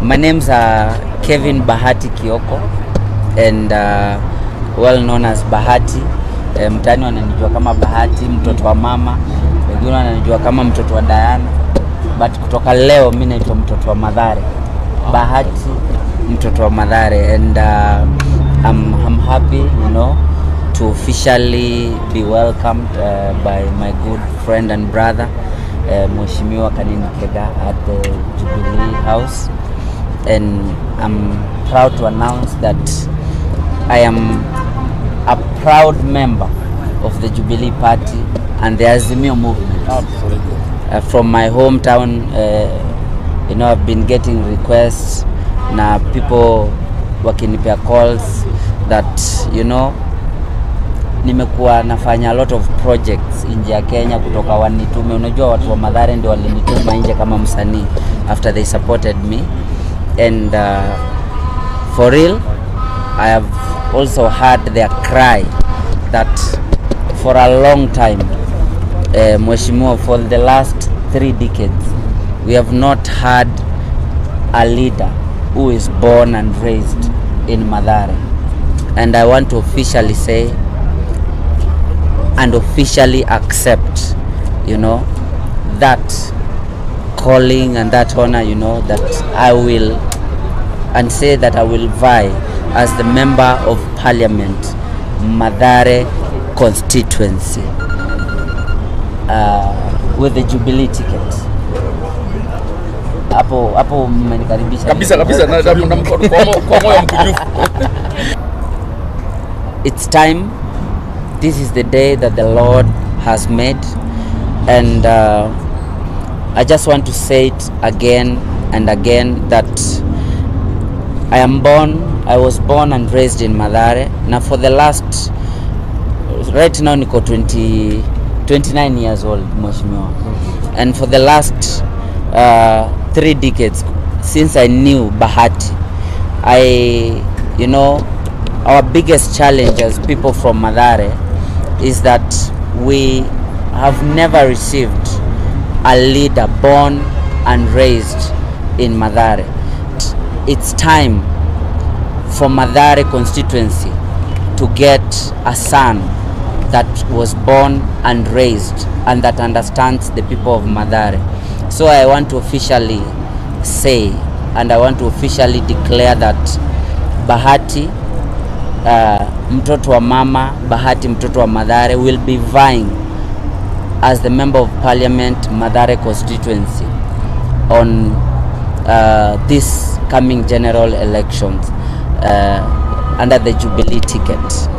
My name's Kevin Bahati Kioko, and well known as Bahati. Mtani wananijua kama Bahati, mtoto wa mama. Wengine wananijua kama mtoto wa Diana. But kutoka leo mimi naitwa mtoto wa Mathare. Bahati, mtoto wa Mathare, and I'm happy, you know, to officially be welcomed by my good friend and brother, Mheshimiwa Kega at the Jubilee House. And I'm proud to announce that I am a proud member of the Jubilee Party and the AZZIAD movement. Absolutely. From my hometown, you know, I've been getting requests, na people wakinipea calls that, you know, nimekuwa nafanya a lot of projects nje ya Kenya kutoka wanitume. Unajua watu wa Mathare ndio walinituma nje kama msanii after they supported me. And for real, I have also heard their cry that for a long time, Mheshimiwa, for the last 3 decades, we have not had a leader who is born and raised in Mathare. And I want to officially say and officially accept, you know, that calling and that honor, you know, that I will, and say that I will vie as the member of Parliament, Mathare constituency, with the Jubilee ticket. Hapo mmenikaribisha kabisa na kwa moyo mkunjufu. It's time. This is the day that the Lord has made, and I just want to say it again and again that I was born and raised in Mathare. Now for the last, right now niko 29 years old, Mheshimiwa. And for the last 3 decades, since I knew Bahati, you know, our biggest challenge as people from Mathare is that we have never received a leader born and raised in Mathare. It's time for Mathare constituency to get a son that was born and raised and that understands the people of Mathare. So I want to officially say, and I want to officially declare that Bahati, mtoto wa mama, Bahati mtoto wa Mathare, will be vying as the member of Parliament, Mathare constituency, on this coming general elections under the Jubilee ticket.